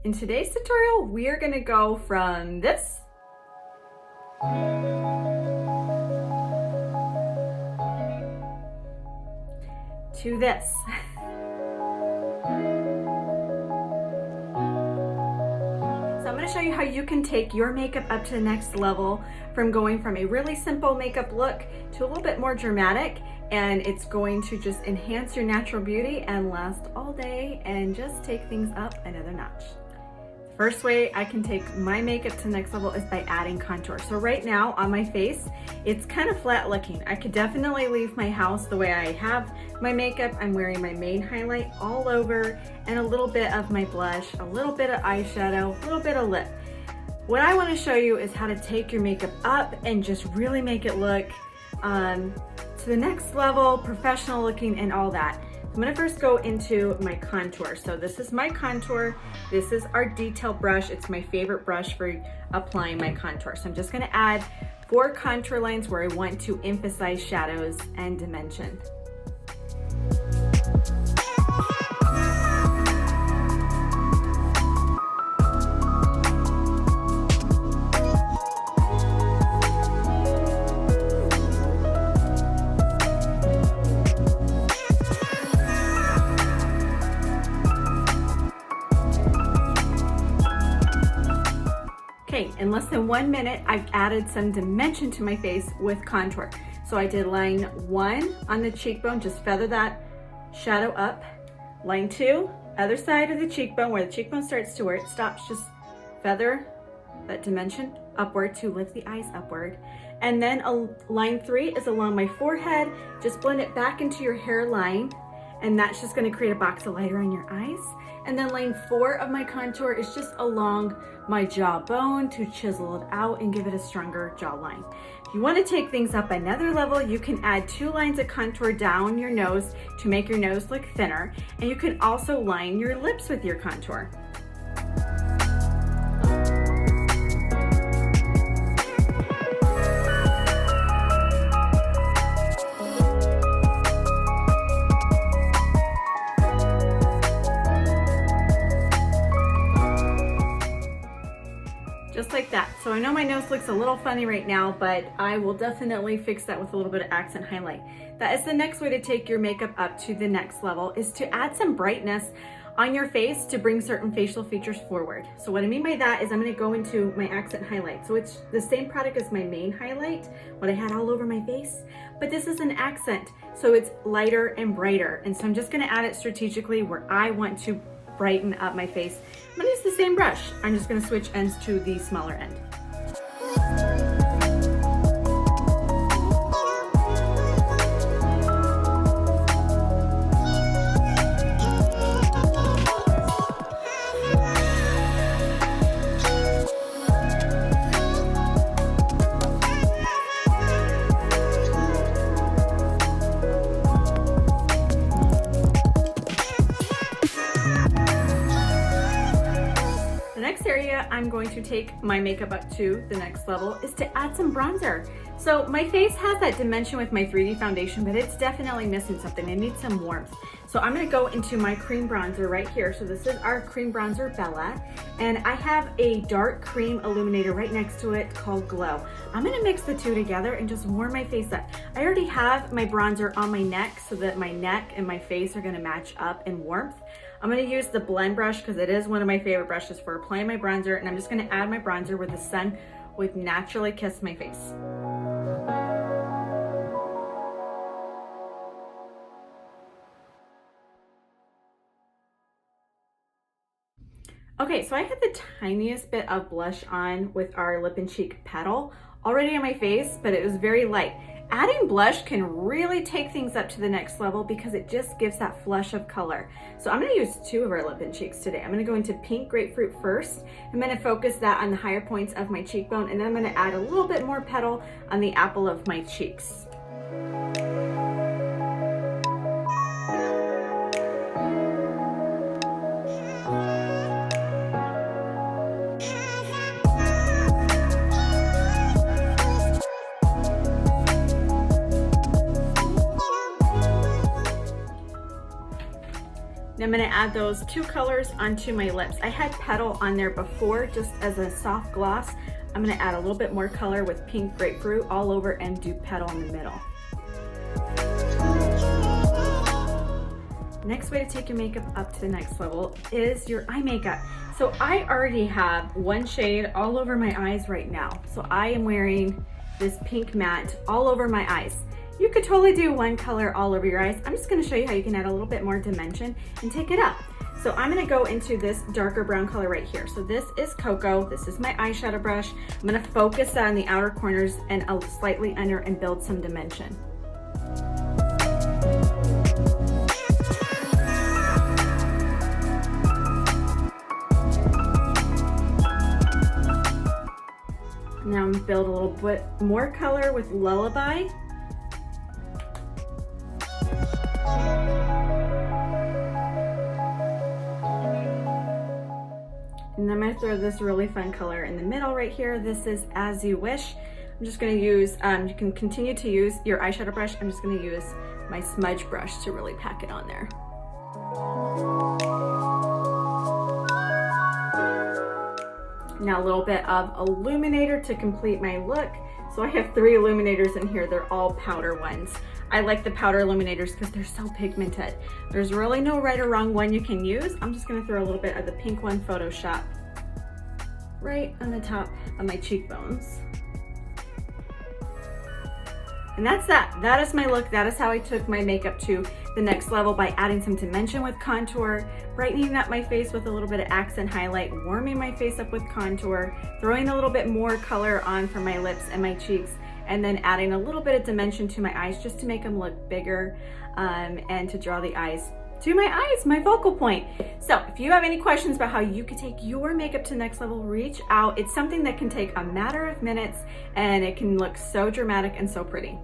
In today's tutorial, we are gonna go from this to this. So I'm gonna show you how you can take your makeup up to the next level from going from a really simple makeup look to a little bit more dramatic, and it's going to just enhance your natural beauty and last all day and just take things up another notch. First way I can take my makeup to the next level is by adding contour. So right now on my face, it's kind of flat looking. I could definitely leave my house the way I have my makeup. I'm wearing my main highlight all over and a little bit of my blush, a little bit of eyeshadow, a little bit of lip. What I want to show you is how to take your makeup up and just really make it look to the next level, professional looking and all that. I'm gonna first go into my contour. So this is my contour. This is our detail brush. It's my favorite brush for applying my contour. So I'm just gonna add 4 contour lines where I want to emphasize shadows and dimension. Okay, in less than 1 minute, I've added some dimension to my face with contour. So I did line 1 on the cheekbone, just feather that shadow up. Line 2, other side of the cheekbone, where the cheekbone starts to where it stops, just feather that dimension upward to lift the eyes upward. And then line 3 is along my forehead, just blend it back into your hairline, and that's just gonna create a box of light around your eyes. And then line 4 of my contour is just along my jawbone to chisel it out and give it a stronger jawline. If you want to take things up another level, you can add 2 lines of contour down your nose to make your nose look thinner. And you can also line your lips with your contour. Just like that. So I know my nose looks a little funny right now, but I will definitely fix that with a little bit of accent highlight. That is the next way to take your makeup up to the next level, is to add some brightness on your face to bring certain facial features forward. So what I mean by that is I'm gonna go into my accent highlight. So it's the same product as my main highlight, what I had all over my face, but this is an accent. So it's lighter and brighter. And so I'm just gonna add it strategically where I want to brighten up my face. I'm gonna use the same brush. I'm just gonna switch ends to the smaller end. Area I'm going to take my makeup up to the next level is to add some bronzer. So my face has that dimension with my 3D foundation, but it's definitely missing something. It needs some warmth. So I'm gonna go into my cream bronzer right here. So this is our cream bronzer Bella, and I have a dark cream illuminator right next to it called Glow. I'm gonna mix the two together and just warm my face up. I already have my bronzer on my neck so that my neck and my face are gonna match up in warmth. I'm gonna use the blend brush because it is one of my favorite brushes for applying my bronzer, and I'm just gonna add my bronzer where the sun would naturally kiss my face. Okay, so I had the tiniest bit of blush on with our lip and cheek petal already on my face, but it was very light. Adding blush can really take things up to the next level because it just gives that flush of color. So I'm gonna use 2 of our lip and cheeks today. I'm gonna go into Pink Grapefruit first. I'm gonna focus that on the higher points of my cheekbone, and then I'm gonna add a little bit more petal on the apple of my cheeks. I'm gonna add those two colors onto my lips. I had Petal on there before just as a soft gloss. I'm gonna add a little bit more color with pink grapefruit all over and do Petal in the middle. Next way to take your makeup up to the next level is your eye makeup. So I already have one shade all over my eyes right now. So I am wearing this pink matte all over my eyes. You could totally do one color all over your eyes. I'm just gonna show you how you can add a little bit more dimension and take it up. So I'm gonna go into this darker brown color right here. So this is Coco, this is my eyeshadow brush. I'm gonna focus on the outer corners and slightly under and build some dimension. Now I'm gonna build a little bit more color with Lullaby. And I'm gonna throw this really fun color in the middle right here. This is As You Wish. I'm just gonna use, you can continue to use your eyeshadow brush. I'm just gonna use my smudge brush to really pack it on there. Now a little bit of Illuminator to complete my look. So I have 3 illuminators in here. They're all powder ones. I like the powder illuminators because they're so pigmented. There's really no right or wrong one you can use. I'm just gonna throw a little bit of the pink one, Photoshop, right on the top of my cheekbones. And that's that. That is my look. That is how I took my makeup to the next level by adding some dimension with contour, brightening up my face with a little bit of accent highlight, warming my face up with contour, throwing a little bit more color on for my lips and my cheeks, and then adding a little bit of dimension to my eyes just to make them look bigger and to draw the eyes to my eyes, my focal point. So if you have any questions about how you could take your makeup to the next level, reach out. It's something that can take a matter of minutes and it can look so dramatic and so pretty.